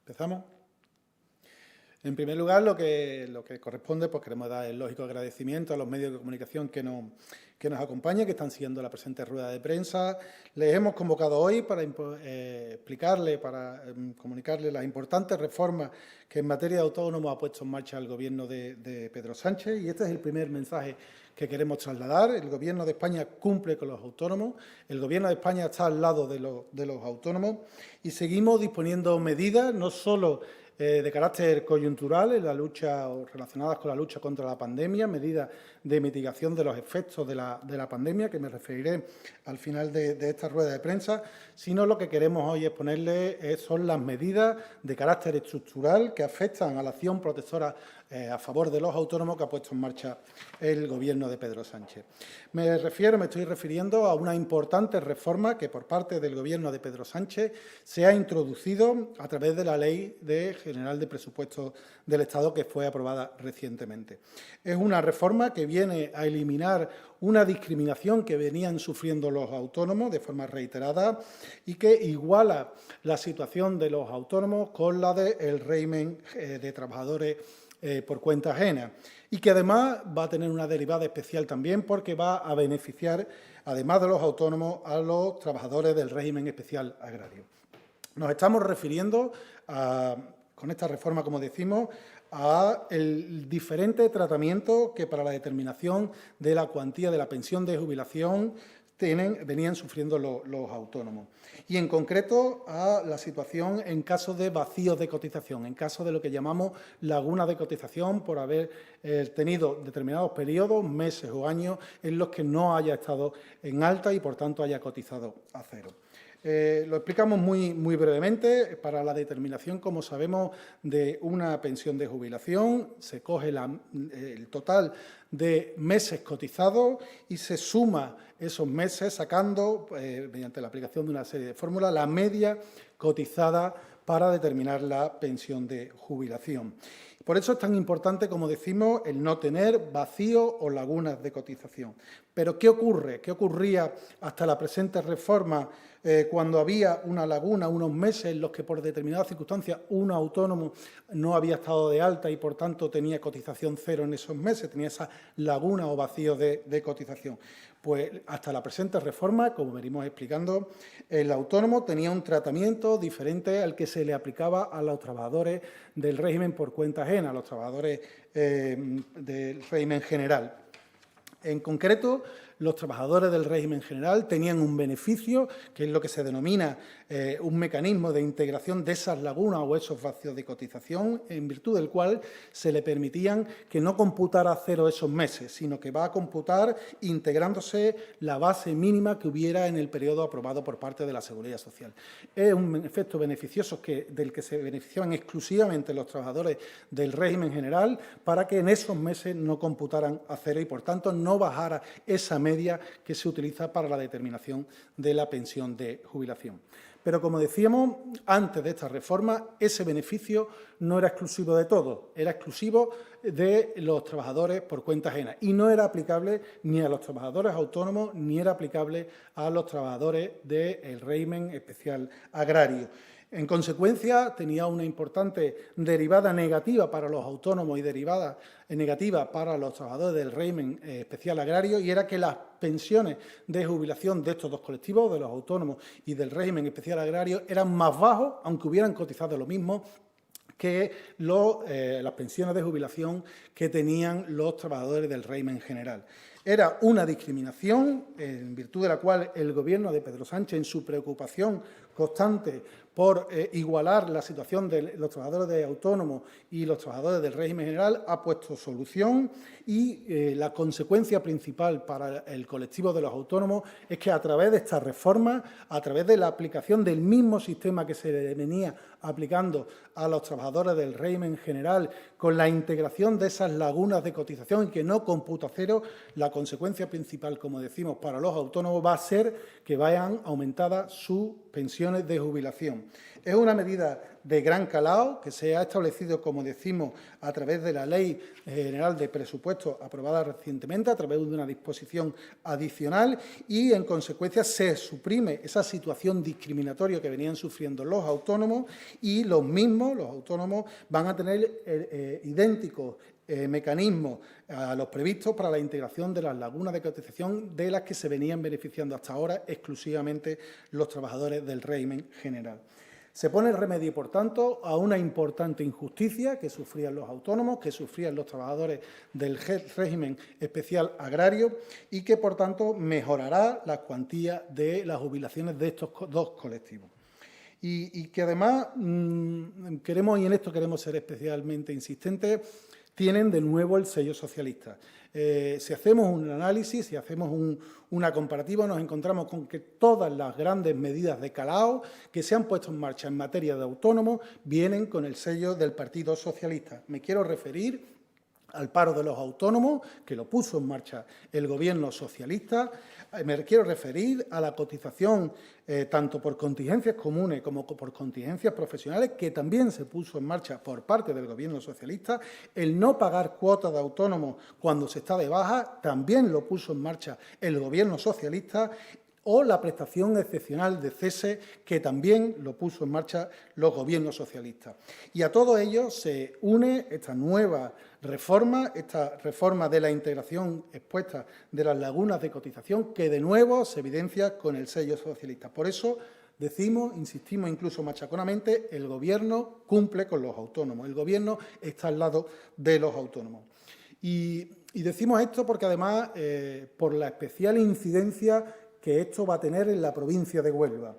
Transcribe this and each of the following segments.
¿Empezamos? En primer lugar, lo que corresponde, pues queremos dar el lógico agradecimiento a los medios de comunicación que nos acompañan, que están siguiendo la presente rueda de prensa. Les hemos convocado hoy para explicarles, para comunicarles las importantes reformas que en materia de autónomos ha puesto en marcha el Gobierno de Pedro Sánchez, y este es el primer mensaje que queremos trasladar. El Gobierno de España cumple con los autónomos, el Gobierno de España está al lado de los autónomos y seguimos disponiendo medidas, no solo de carácter coyuntural en la lucha o relacionadas con la lucha contra la pandemia, medidas de mitigación de los efectos de la pandemia, que me referiré al final de esta rueda de prensa, sino lo que queremos hoy exponerles son las medidas de carácter estructural que afectan a la acción protectora a favor de los autónomos que ha puesto en marcha el Gobierno de Pedro Sánchez. Me estoy refiriendo a una importante reforma que por parte del Gobierno de Pedro Sánchez se ha introducido a través de la Ley General de Presupuestos del Estado que fue aprobada recientemente. Es una reforma que viene a eliminar una discriminación que venían sufriendo los autónomos de forma reiterada y que iguala la situación de los autónomos con la del régimen de trabajadores por cuenta ajena, y que además va a tener una derivada especial también porque va a beneficiar, además de los autónomos, a los trabajadores del régimen especial agrario. Nos estamos refiriendo, con esta reforma, como decimos, a el diferente tratamiento que para la determinación de la cuantía de la pensión de jubilación venían sufriendo los autónomos. Y en concreto a la situación en caso de vacíos de cotización, en caso de lo que llamamos lagunas de cotización por haber tenido determinados periodos, meses o años en los que no haya estado en alta y por tanto haya cotizado a cero. Lo explicamos muy brevemente. Para la determinación, como sabemos, de una pensión de jubilación, se coge el total de meses cotizados y se suma esos meses sacando, mediante la aplicación de una serie de fórmulas, la media cotizada para determinar la pensión de jubilación. Por eso es tan importante, como decimos, el no tener vacíos o lagunas de cotización. Pero, ¿qué ocurre? ¿Qué ocurría hasta la presente reforma cuando había una laguna, unos meses en los que por determinadas circunstancias un autónomo no había estado de alta y, por tanto, tenía cotización cero en esos meses, tenía esa laguna o vacío de cotización? Pues hasta la presente reforma, como venimos explicando, el autónomo tenía un tratamiento diferente al que se le aplicaba a los trabajadores del régimen por cuenta ajena, a los trabajadores del régimen general. En concreto, los trabajadores del régimen general tenían un beneficio, que es lo que se denomina un mecanismo de integración de esas lagunas o esos vacíos de cotización, en virtud del cual se le permitían que no computara a cero esos meses, sino que va a computar integrándose la base mínima que hubiera en el periodo aprobado por parte de la Seguridad Social. Es un efecto beneficioso del que se beneficiaban exclusivamente los trabajadores del régimen general para que en esos meses no computaran a cero y, por tanto, no bajara esa media que se utiliza para la determinación de la pensión de jubilación. Pero, como decíamos, antes de esta reforma, ese beneficio no era exclusivo de todos, era exclusivo de los trabajadores por cuenta ajena y no era aplicable ni a los trabajadores autónomos ni era aplicable a los trabajadores del régimen especial agrario. En consecuencia, tenía una importante derivada negativa para los autónomos y derivada negativa para los trabajadores del régimen especial agrario, y era que las pensiones de jubilación de estos dos colectivos, de los autónomos y del régimen especial agrario, eran más bajos, aunque hubieran cotizado lo mismo, que las pensiones de jubilación que tenían los trabajadores del régimen general. Era una discriminación en virtud de la cual el Gobierno de Pedro Sánchez, en su preocupación constante por igualar la situación de los trabajadores de autónomos y los trabajadores del régimen general, ha puesto solución y la consecuencia principal para el colectivo de los autónomos es que a través de esta reforma, a través de la aplicación del mismo sistema que se venía aplicando a los trabajadores del régimen general, con la integración de esas lagunas de cotización y que no computa cero, la consecuencia principal, como decimos, para los autónomos va a ser que vayan aumentadas sus pensiones de jubilación. bien. Es una medida de gran calado que se ha establecido, como decimos, a través de la Ley General de Presupuestos aprobada recientemente, a través de una disposición adicional y, en consecuencia, se suprime esa situación discriminatoria que venían sufriendo los autónomos y los autónomos, van a tener idénticos mecanismos a los previstos para la integración de las lagunas de cotización de las que se venían beneficiando hasta ahora exclusivamente los trabajadores del régimen general. Se pone remedio, por tanto, a una importante injusticia que sufrían los autónomos, que sufrían los trabajadores del régimen especial agrario y que, por tanto, mejorará las cuantías de las jubilaciones de estos dos colectivos. Y que además queremos, y en esto queremos ser especialmente insistentes, tienen de nuevo el sello socialista. Si hacemos un análisis, si hacemos una comparativa, nos encontramos con que todas las grandes medidas de calado que se han puesto en marcha en materia de autónomos vienen con el sello del Partido Socialista. Me quiero referir al paro de los autónomos, que lo puso en marcha el Gobierno socialista. Me quiero referir a la cotización tanto por contingencias comunes como por contingencias profesionales, que también se puso en marcha por parte del Gobierno socialista. El no pagar cuotas de autónomos cuando se está de baja también lo puso en marcha el Gobierno socialista, o la prestación excepcional de cese, que también lo puso en marcha los gobiernos socialistas. Y a todo ello se une esta nueva reforma, esta reforma de la integración expuesta de las lagunas de cotización, que de nuevo se evidencia con el sello socialista. Por eso decimos, insistimos incluso machaconamente, el Gobierno cumple con los autónomos, el Gobierno está al lado de los autónomos. Y decimos esto porque además, por la especial incidencia que esto va a tener en la provincia de Huelva.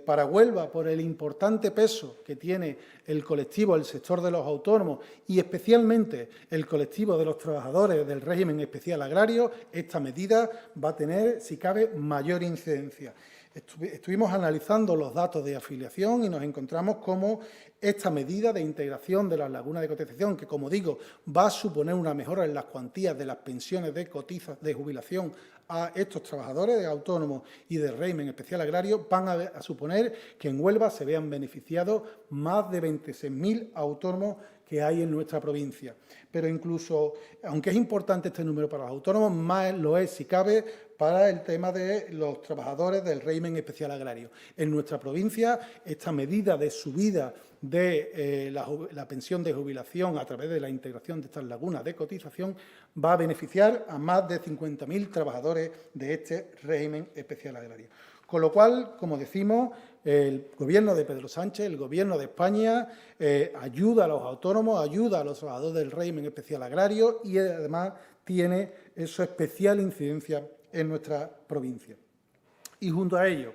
Para Huelva, por el importante peso que tiene el colectivo, el sector de los autónomos y especialmente el colectivo de los trabajadores del régimen especial agrario, esta medida va a tener, si cabe, mayor incidencia. Estuvimos analizando los datos de afiliación y nos encontramos como esta medida de integración de las lagunas de cotización, que, como digo, va a suponer una mejora en las cuantías de las pensiones de jubilación a estos trabajadores de autónomos y del régimen especial agrario, van a suponer que en Huelva se vean beneficiados más de 26.000 autónomos que hay en nuestra provincia. Pero incluso, aunque es importante este número para los autónomos, más lo es, si cabe, para el tema de los trabajadores del régimen especial agrario. En nuestra provincia, esta medida de subida de la pensión de jubilación a través de la integración de estas lagunas de cotización va a beneficiar a más de 50.000 trabajadores de este régimen especial agrario. Con lo cual, como decimos, el Gobierno de Pedro Sánchez, el Gobierno de España, ayuda a los autónomos, ayuda a los trabajadores del régimen especial agrario y, además, tiene esa especial incidencia en nuestra provincia. Y junto a ello,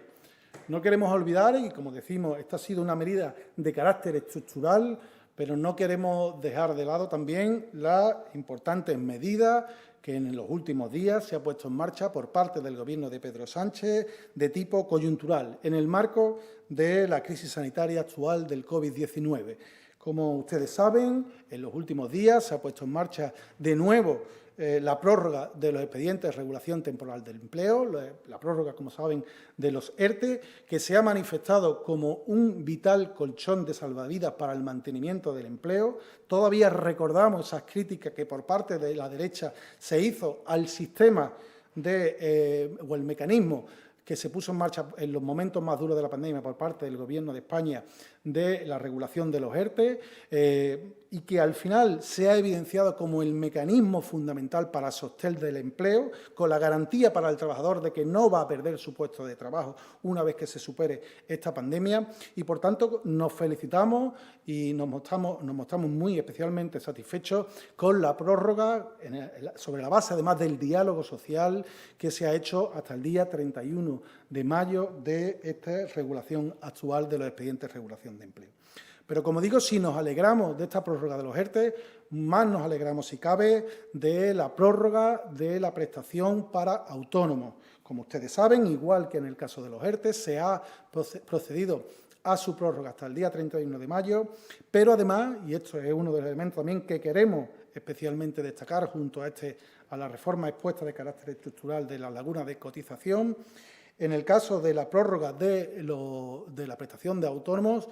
no queremos olvidar, y como decimos, esta ha sido una medida de carácter estructural, pero no queremos dejar de lado también las importantes medidas que en los últimos días se ha puesto en marcha por parte del Gobierno de Pedro Sánchez de tipo coyuntural, en el marco de la crisis sanitaria actual del COVID-19. Como ustedes saben, en los últimos días se ha puesto en marcha de nuevo la prórroga de los expedientes de regulación temporal del empleo, la prórroga, como saben, de los ERTE, que se ha manifestado como un vital colchón de salvavidas para el mantenimiento del empleo. Todavía recordamos esas críticas que por parte de la derecha se hizo al sistema o el mecanismo que se puso en marcha en los momentos más duros de la pandemia por parte del Gobierno de España de la regulación de los ERTE y que al final se ha evidenciado como el mecanismo fundamental para sostén del empleo, con la garantía para el trabajador de que no va a perder su puesto de trabajo una vez que se supere esta pandemia. Y, por tanto, nos felicitamos y nos mostramos muy especialmente satisfechos con la prórroga sobre la base, además, del diálogo social que se ha hecho hasta el día 31 de mayo de esta regulación actual de los expedientes de regulación de empleo. Pero, como digo, si nos alegramos de esta prórroga de los ERTE, más nos alegramos, si cabe, de la prórroga de la prestación para autónomos. Como ustedes saben, igual que en el caso de los ERTE, se ha procedido a su prórroga hasta el día 31 de mayo, pero además, y esto es uno de los elementos también que queremos especialmente destacar junto a la reforma expuesta de carácter estructural de las lagunas de cotización, En el caso de la prórroga de la prestación de autónomos,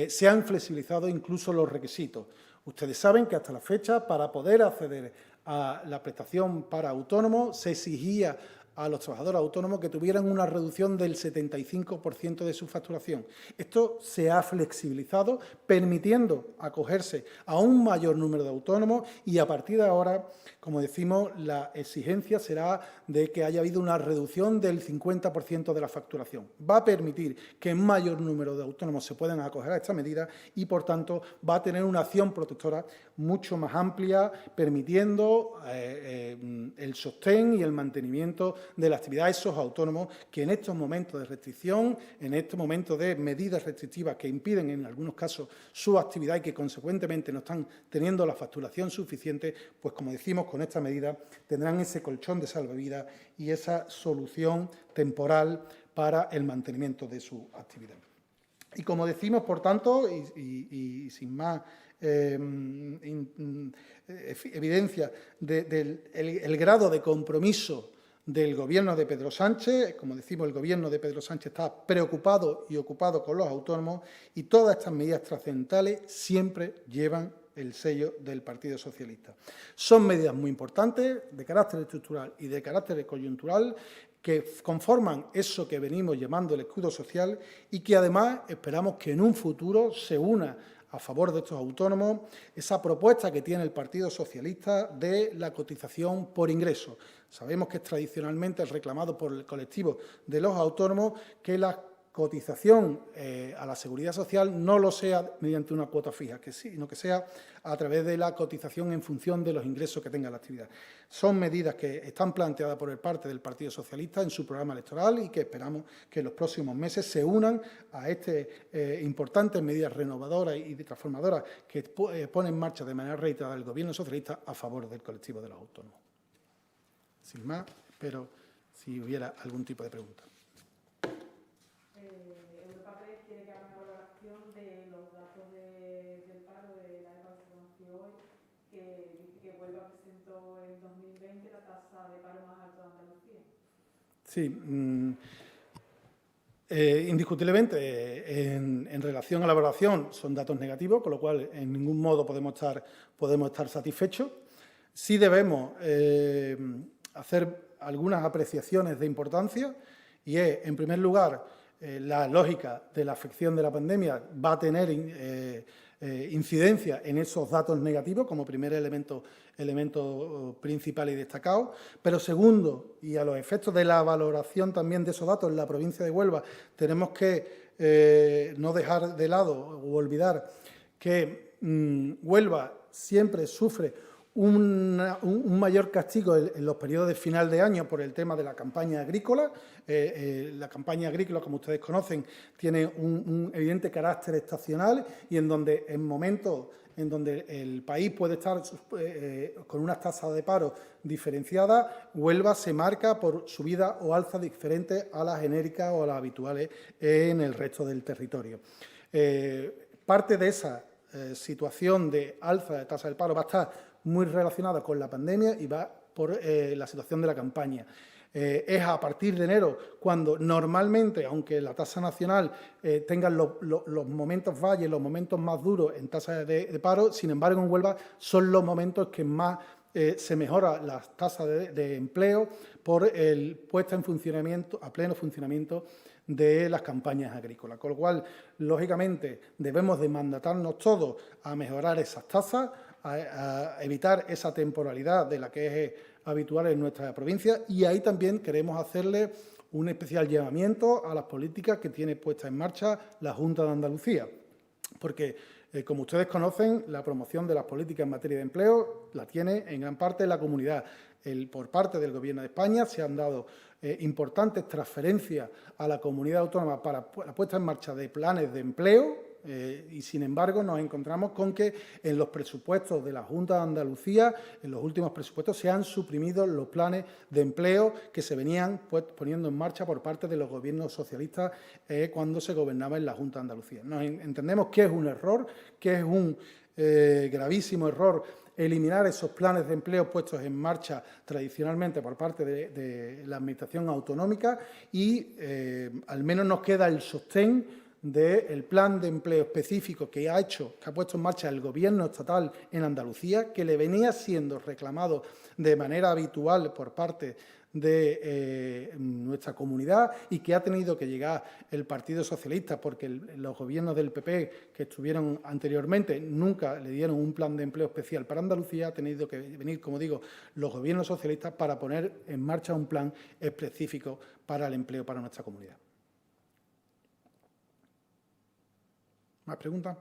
se han flexibilizado incluso los requisitos. Ustedes saben que hasta la fecha, para poder acceder a la prestación para autónomos, se exigía a los trabajadores autónomos que tuvieran una reducción del 75% de su facturación. Esto se ha flexibilizado, permitiendo acogerse a un mayor número de autónomos y a partir de ahora, como decimos, la exigencia será de que haya habido una reducción del 50% de la facturación. Va a permitir que un mayor número de autónomos se puedan acoger a esta medida y, por tanto, va a tener una acción protectora mucho más amplia, permitiendo el sostén y el mantenimiento de la actividad de esos autónomos que en estos momentos de restricción, en estos momentos de medidas restrictivas que impiden en algunos casos su actividad y que consecuentemente no están teniendo la facturación suficiente, pues como decimos, con esta medida tendrán ese colchón de salvavidas y esa solución temporal para el mantenimiento de su actividad. Y como decimos, por tanto, y sin más evidencia del grado de compromiso del Gobierno de Pedro Sánchez. Como decimos, el Gobierno de Pedro Sánchez está preocupado y ocupado con los autónomos y todas estas medidas trascendentales siempre llevan el sello del Partido Socialista. Son medidas muy importantes, de carácter estructural y de carácter coyuntural, que conforman eso que venimos llamando el escudo social y que además esperamos que en un futuro se una a favor de estos autónomos esa propuesta que tiene el Partido Socialista de la cotización por ingreso. Sabemos que es tradicionalmente reclamado por el colectivo de los autónomos que la cotización a la Seguridad Social no lo sea mediante una cuota fija, sino que sea a través de la cotización en función de los ingresos que tenga la actividad. Son medidas que están planteadas por parte del Partido Socialista en su programa electoral y que esperamos que en los próximos meses se unan a estas importantes medidas renovadoras y transformadoras que pone en marcha de manera reiterada el Gobierno socialista a favor del colectivo de los autónomos. Sin más, espero si hubiera algún tipo de pregunta. Sí, indiscutiblemente, en relación a la evaluación son datos negativos, con lo cual en ningún modo podemos estar satisfechos. Sí debemos hacer algunas apreciaciones de importancia y es, en primer lugar, la lógica de la afección de la pandemia va a tener incidencia en esos datos negativos como primer elemento principal y destacado, pero segundo, y a los efectos de la valoración también de esos datos en la provincia de Huelva, tenemos que no dejar de lado o olvidar que Huelva siempre sufre un mayor castigo en los periodos de final de año por el tema de la campaña agrícola. La campaña agrícola, como ustedes conocen, tiene un evidente carácter estacional y en donde en momentos en donde el país puede estar con unas tasas de paro diferenciadas, Huelva se marca por subida o alza diferentes a las genéricas o a las habituales en el resto del territorio. Parte de esa situación de alza de tasa del paro va a estar muy relacionada con la pandemia y va por la situación de la campaña. Es a partir de enero cuando normalmente, aunque la tasa nacional tenga los momentos valles, los momentos más duros en tasa de paro, sin embargo en Huelva son los momentos que más se mejora la tasa de empleo por el puesta en funcionamiento, a pleno funcionamiento de las campañas agrícolas. Con lo cual, lógicamente, debemos de mandatarnos todos a mejorar esas tasas, a evitar esa temporalidad de la que es habitual en nuestra provincia y ahí también queremos hacerle un especial llamamiento a las políticas que tiene puesta en marcha la Junta de Andalucía, porque, como ustedes conocen, la promoción de las políticas en materia de empleo la tiene en gran parte la comunidad. Por parte del Gobierno de España se han dado importantes transferencias a la comunidad autónoma para la puesta en marcha de planes de empleo, y, sin embargo, nos encontramos con que en los presupuestos de la Junta de Andalucía, en los últimos presupuestos, se han suprimido los planes de empleo que se venían poniendo en marcha por parte de los gobiernos socialistas cuando se gobernaba en la Junta de Andalucía. Entendemos que es un error, que es un gravísimo error eliminar esos planes de empleo puestos en marcha tradicionalmente por parte de la Administración autonómica y al menos nos queda el sostén del plan de empleo específico que ha puesto en marcha el Gobierno estatal en Andalucía, que le venía siendo reclamado de manera habitual por parte de nuestra comunidad y que ha tenido que llegar el Partido Socialista porque los gobiernos del PP que estuvieron anteriormente nunca le dieron un plan de empleo especial para Andalucía. Ha tenido que venir, como digo, los gobiernos socialistas para poner en marcha un plan específico para el empleo para nuestra comunidad. ¿Más preguntas?